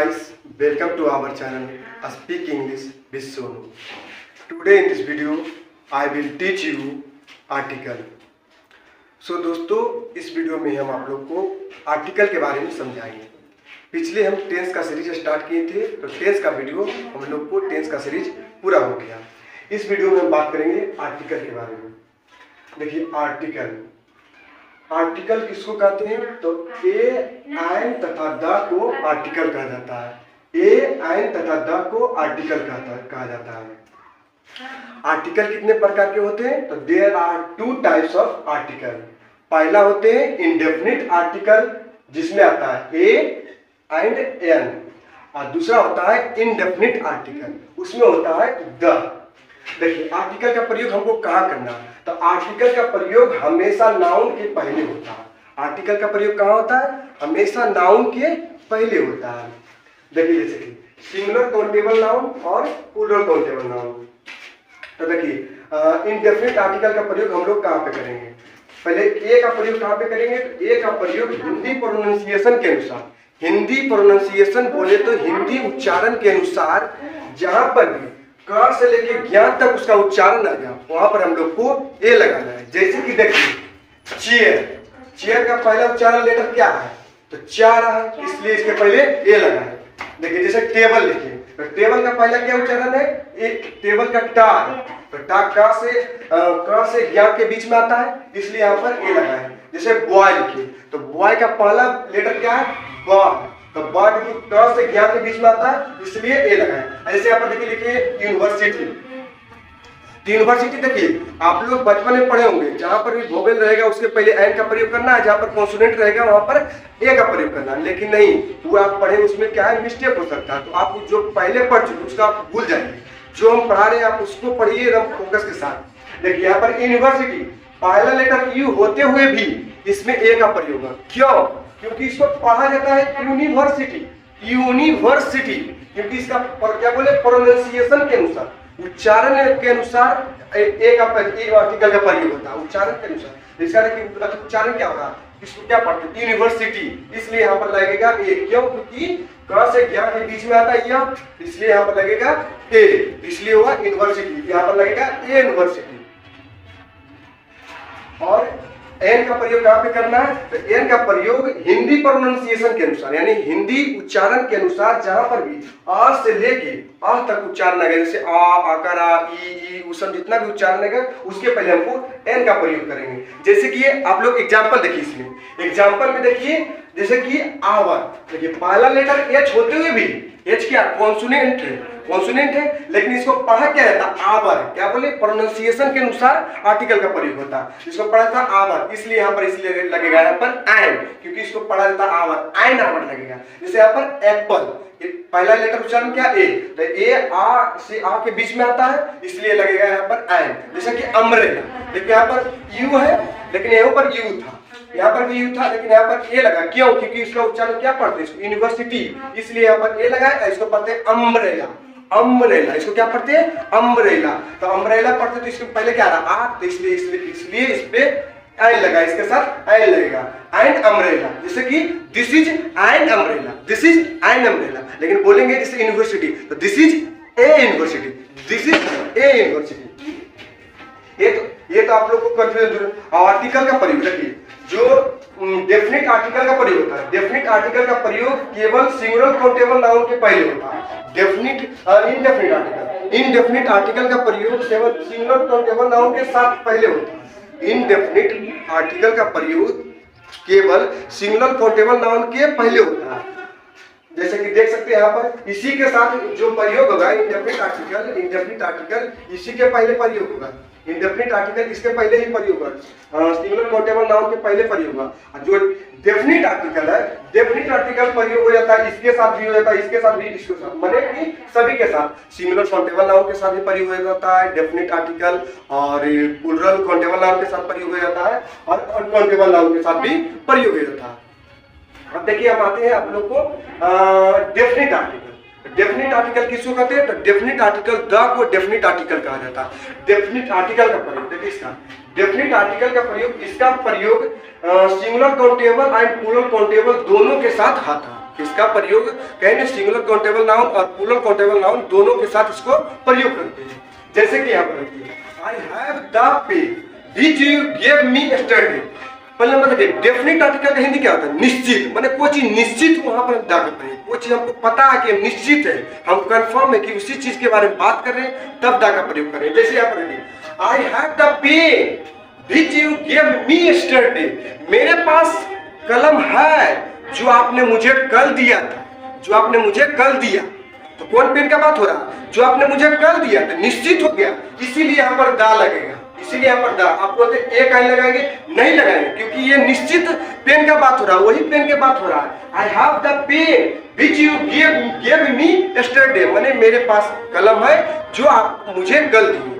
guys, welcome to our channel Speak English with Sonu. Today in this video I will teach you article. दोस्तों इस video में हम आप लोग को आर्टिकल के बारे में समझाएंगे। पिछले हम टेंस का सीरीज स्टार्ट किए थे, तो टेंस का वीडियो हम लोग को टेंस का सीरीज पूरा हो गया। इस वीडियो में हम बात करेंगे आर्टिकल के बारे में। देखिए आर्टिकल किसको कहते हैं? तो ए, एन तथा द को आर्टिकल कहा जाता है। ए, एन तथा द को आर्टिकल कहा जाता है। आर्टिकल कितने प्रकार के होते हैं? तो there are two types of article. पहला होते हैं इंडेफिनिट आर्टिकल जिसमें आता है ए एंड एन, और दूसरा होता है इनडेफिनिट आर्टिकल, उसमें होता है द। देखिए आर्टिकल का प्रयोग हमको कहाँ करना है? तो आर्टिकल का प्रयोग हमेशा नाउन के पहले होता है। आर्टिकल का प्रयोग कहाँ होता है? हमेशा नाउन के पहले होता है। देखिए जैसे कि सिंगुलर काउंटेबल नाउन और प्लूरल काउंटेबल नाउन। तो देखिए इनडेफिनिट आर्टिकल का प्रयोग हम लोग कहाँ पे करेंगे? पहले ए का प्रयोग कहाँ पे करेंगे? तो ए का प्रयोग हिंदी प्रोनाउंसिएशन के अनुसार, हिंदी प्रोनाउंसिएशन बोले तो हिंदी उच्चारण के अनुसार जहां पर भी क से लेके ज्ञान तक उसका उच्चारण आ गया वहां पर हम लोग को ए लगाना है। जैसे कि देखिए चेयर, चेयर का पहला उच्चारण लेटर क्या है? तो चार है, इसलिए इसके पहले ए लगा है। देखिए जैसे टेबल लिखिए, तो टेबल का पहला क्या उच्चारण है? टेबल का टा, तो टा क से ज्ञा के बीच में आता है, इसलिए यहाँ पर ए लगा है। जैसे बॉय लिखिए, तो बॉय का पहला लेटर क्या है? ब, तो ब ट से ज्ञा के बीच में आता है, इसलिए ए लगा है। ऐसे यहाँ पर देखिए लिखिए यूनिवर्सिटी। यूनिवर्सिटी देखिए आप लोग बचपन में पढ़े होंगे, जहां पर भी वोवेल रहेगा उसके पहले एन का प्रयोग करना है, जहां पर कॉन्सोनेंट रहेगा वहां पर ए का प्रयोग करना है। लेकिन नहीं, वो आप पढ़े उसमें क्या है मिस्टेक हो सकता है, तो आप जो पहले पढ़ चुके उसका आप भूल जाएंगे। जो हम पढ़ा रहे हैं आप उसको पढ़िए एकदम फोकस के साथ। देखिए यहाँ पर यूनिवर्सिटी पहला लेटर यू होते हुए भी इसमें ए का प्रयोग है। क्यों? क्योंकि इसको पढ़ा जाता है यूनिवर्सिटी, यूनिवर्सिटी, क्योंकि इसका क्या बोले प्रोनाउंसिएशन के अनुसार, उच्चारण के अनुसार ए का आर्टिकल का प्रयोग होता है, उच्चारण के अनुसार। इसका उच्चारण क्या होगा? इसको क्या पढ़ते हैं? यूनिवर्सिटी, इसलिए यहाँ पर लगेगा ए। क्यों? क्योंकि क से ज्ञा के बीच में आता है यह, इसलिए यहाँ पर लगेगा ए, इसलिए हुआ यूनिवर्सिटी। यहाँ पर लगेगा ए यूनिवर्सिटी। और एन का प्रयोग कहाँ पे करना है? तो एन का प्रयोग हिंदी प्रोनाउंसिएशन के अनुसार, यानी हिंदी उच्चारण के अनुसार जहां पर भी आ से लेके आ तक उच्चारण आएगा, जैसे आ, आकार, आ, ई, उसम जितना भी उच्चारण आएगा उसके पहले हमको एन का प्रयोग करेंगे। जैसे कि आप लोग एग्जाम्पल देखिए, इसमें एग्जाम्पल में देखिए जैसे कि आवर, देखिए पहला लेटर एच होते हुए भी, एच क्या कॉन्सोनेंट है, कॉन्सोनेंट है, लेकिन इसको पढ़ा क्या जाता है? आवर। क्या बोले? प्रोनाउंसिएशन के अनुसार आर्टिकल का प्रयोग होता है। इसको पढ़ा था आवर, इसलिए यहाँ पर इसलिए लगेगा यहाँ पर एन, क्योंकि इसको पढ़ा जाता है आवर, एन आवर लगेगा। जैसे यहाँ पर एप्पल, पहला लेटर उच्चारण क्या? ए, तो ए आ से आ के बीच में आता है, इसलिए लगेगा यहाँ पर एन। जैसे कि अम्ब्रेला, देखिए यहाँ पर यू है लेकिन यहाँ पर यू था, यहाँ पर भी यू था लेकिन यहाँ पर ए लगा। क्यों? क्योंकि इसका उच्चारण क्या पढ़ते हैं? यूनिवर्सिटी, इसलिए यहाँ पर ए लगा है। इसको पढ़ते हैं अम्ब्रेला, अम्ब्रेला, इसको क्या पढ़ते हैं? अम्ब्रेला। तो अम्ब्रेला पढ़ते तो इसके पहले क्या रहा? आ, तो इसलिए इस पे एन लगा, इसके साथ एन लगेगा, एंड अम्ब्रेला। जैसे कि this is an umbrella, this is an umbrella. लेकिन बोलेंगे जैसे यूनिवर्सिटी, तो this is a university, this is a university. ये तो आप लोग को कंफ्यूजन दूर। आर्टिकल का प्रयोग देखिए, जो डेफिनिट आर्टिकल का प्रयोग होता है, डेफिनिट आर्टिकल का प्रयोग केवल सिंगुलर काउंटेबल नाउन के पहले होता है। Definite indefinite article, indefinite article का प्रयोग केवल सिंगुलर काउंटेबल नाउन के साथ पहले होता है। इनडेफिनिट आर्टिकल का प्रयोग केवल सिंगुलर काउंटेबल नाउन के पहले होता है। जैसे कि देख सकते हैं यहाँ पर इसी के साथ जो प्रयोग होगा इंडेफिनिट आर्टिकल, इंडेफिनिट आर्टिकल इसी के पहले प्रयोग होगा। इंडेफिनिट आर्टिकल इसके पहले ही प्रयोग होगा, सिंगुलर काउंटेबल नाउन के पहले प्रयोग होगा। जो डेफिनिट आर्टिकल है, डेफिनिट आर्टिकल प्रयोग हो जाता है, इसके साथ भी हो जाता है, इसके साथ भी, इसके साथ, माने कि सभी के साथ। सिंगुलर काउंटेबल नाउन के साथ भी प्रयोग हो जाता है डेफिनिट आर्टिकल, और प्लूरल काउंटेबल नाउन के साथ प्रयोग हो जाता है, और अनकाउंटेबल नाउन के साथ भी प्रयोग हो जाता है। अब देखिए हम आते हैं आप लोग को डेफिनिट आर्टिकल। डेफिनिट आर्टिकल किसको कहते हैं? तो डेफिनिट आर्टिकल द को डेफिनिट आर्टिकल कहा जाता है। डेफिनिट आर्टिकल का प्रयोग देखिए, इसका डेफिनिट आर्टिकल का प्रयोग, इसका प्रयोग singular countable and plural countable दोनों के साथ आता है। इसका प्रयोग कहेंगे सिंगुलर काउंटेबल नाउन और प्लूरल काउंटेबल नाउन दोनों के साथ इसको प्रयोग करते हैं। जैसे कि यहाँ पर देखिए, I have the pen which you gave me yesterday. पहले नंबर देखिए, डेफिनेट आर्टिकल का हिंदी क्या होता है? निश्चित, माने कोई चीज निश्चित वहां पर दा करते हैं, कोई चीज हमको पता है कि निश्चित है, हम कंफर्म है कि उसी चीज के बारे में बात कर रहे हैं, तब दा का प्रयोग करें। जैसे यहाँ पर देखिए, I have the pen which you gave me yesterday. मेरे पास कलम है जो आपने मुझे कल दिया था, जो आपने मुझे कल दिया। तो कौन पेन का बात हो रहा? जो आपने मुझे कल दिया था, निश्चित हो गया, इसीलिए यहाँ पर दा लगेगा। इसीलिए यहाँ पर दा, आप बोलते एक आई लगाएंगे, नहीं लगाएंगे, क्योंकि ये निश्चित पेन का बात हो रहा है, वही पेन के बात हो रहा है। I have the pen which you gave me yesterday, माने मेरे पास कलम है जो आप मुझे कल दिए।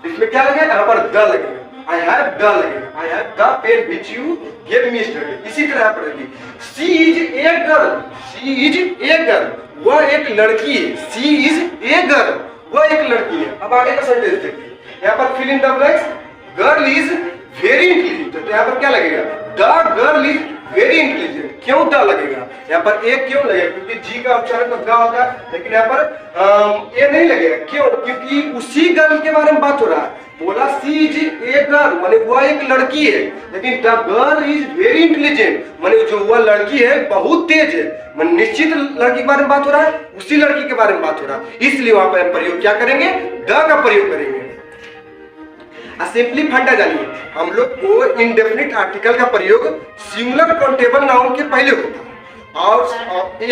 इसमें क्या लगेगा? यहाँ पर द लगेगा, I have the लगेगा, I have the pen which you gave me yesterday। इसी तरह पर देखिए, she is a girl, she is a girl, वह एक लड़की है। she is a girl, वह एक लड़की है। अब आगे का सेंटेंस देखिए, यहाँ पर fill in the blanks, girl is very intelligent। तो यहाँ पर क्या लगेगा? the girl is very intelligent। क्यों द लगेगा? यहाँ पर ए क्यों लगेगा? क्योंकि जी का उच्चारण तो ग होता है, लेकिन यहाँ पर ए नहीं लगेगा। क्यों? क्योंकि उसी गर्ल के बारे में बात हो रहा है। बोला सी इज ए गर्ल, माने वह एक लड़की है, लेकिन the girl is very intelligent, माने जो वह लड़की है बहुत तेज है। माने निश्चित लड़की के बारे में बात हो रहा है, उसी लड़की के बारे में बात हो रहा है, इसलिए वहां पर प्रयोग क्या करेंगे? द का प्रयोग करेंगे। सिंपली फंडा जानिए, हम लोग को इंडेफिनिट आर्टिकल का प्रयोग सिंगुलर काउंटेबल नाउन के पहले होता है, और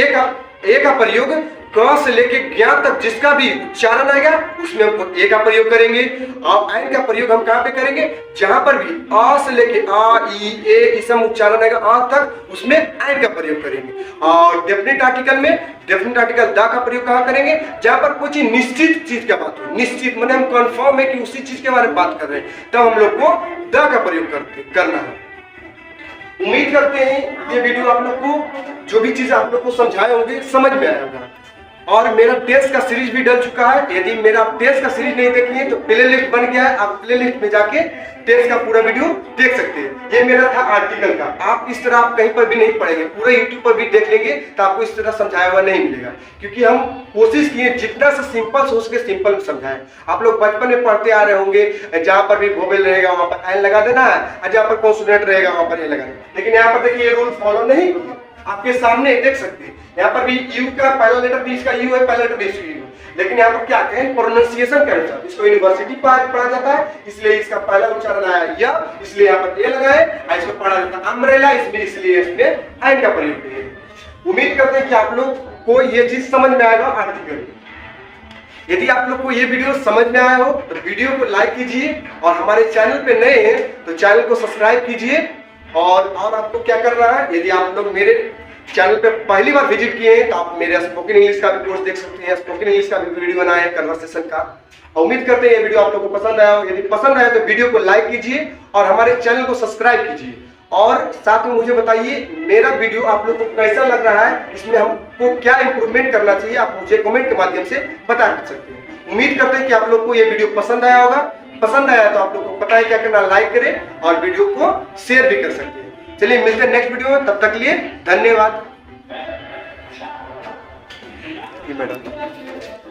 ए का प्रयोग क से लेके ज्ञान तक जिसका भी उच्चारण आएगा उसमें हम ए का प्रयोग करेंगे, और एन का प्रयोग हम कहाँ पे करेंगे? जहां पर भी आ से लेके आ ई ए इसम उच्चारण आएगा आ तक, उसमें एन का प्रयोग करेंगे। और डेफिनेट आर्टिकल में डेफिनेट आर्टिकल द का प्रयोग कहाँ करेंगे? जहां पर कुछ निश्चित चीज का बात हो, निश्चित माने हम कंफर्म है कि उसी चीज के बारे में बात कर रहे हैं, तब हम लोग को द का प्रयोग करना है। उम्मीद करते हैं ये वीडियो आप लोग को जो भी चीज आप लोग को समझाए होंगे समझ में आया होगा। और मेरा टेस्ट का सीरीज भी डल चुका है, यदि मेरा टेस्ट का सीरीज नहीं देखिए तो प्ले लिस्ट बन गया है, आप प्ले लिस्ट में जाके टेस्ट का पूरा वीडियो देख सकते हैं। ये मेरा था आर्टिकल का, आप इस तरह आप कहीं पर भी नहीं पढ़ेंगे, पूरे यूट्यूब पर भी देख लेंगे तो आपको इस तरह समझाया हुआ नहीं मिलेगा, क्योंकि हम कोशिश किए जितना से सिंपल हो सके सिंपल समझाएं। आप लोग बचपन में पढ़ते आ रहे होंगे, जहाँ पर भी वोवेल रहेगा वहां पर एन लगा देना है, और जहाँ पर कॉन्सोनेंट रहेगा वहां पर ए लगा देना। लेकिन यहाँ पर देखिए ये रूल फॉलो नहीं किए, आपके सामने देख सकते हैं, यहाँ पर भी यू का पहला लेटर भी इसका यू है, पहला लेटर भी इसका यू, लेकिन यहाँ पर क्या कहें? प्रोनाउंसिएशन के अनुसार इसको यूनिवर्सिटी पढ़ा जाता है, इसलिए इसका पहला उच्चारण आया या, इसलिए यहाँ पर ए लगाए, और इसको पढ़ा जाता है अम्ब्रेला, इसलिए इसमें एन का प्रयोग किए। उम्मीद करते हैं कि आप लोग को ये चीज समझ में आएगा आर्टिकल। यदि आप लोग को ये वीडियो समझ में आया हो तो वीडियो को लाइक कीजिए, और हमारे चैनल पे नए हैं तो चैनल को सब्सक्राइब कीजिए। और आपको क्या करना है, यदि आप लोग मेरे चैनल पे पहली बार विजिट किए हैं तो आप मेरे स्पोकन इंग्लिश का भी कोर्स देख सकते हैं, स्पोकन इंग्लिश का भी वीडियो बनाए हैं कन्वर्सेशन का। उम्मीद करते हैं ये वीडियो आप लोगों को पसंद आया हो, यदि पसंद आया तो वीडियो को लाइक कीजिए और हमारे चैनल को सब्सक्राइब कीजिए, और साथ में मुझे बताइए मेरा वीडियो आप लोग को कैसा लग रहा है, इसमें हमको क्या इंप्रूवमेंट करना चाहिए, आप मुझे कमेंट के माध्यम से बता सकते हैं। उम्मीद करते हैं कि आप लोग को ये वीडियो पसंद आया होगा, पसंद आया तो आप लोग को पता है क्या करना, लाइक करें और वीडियो को शेयर भी कर सकते हैं। चलिए मिलते हैं नेक्स्ट वीडियो में, तब तक के लिए धन्यवाद। मैडम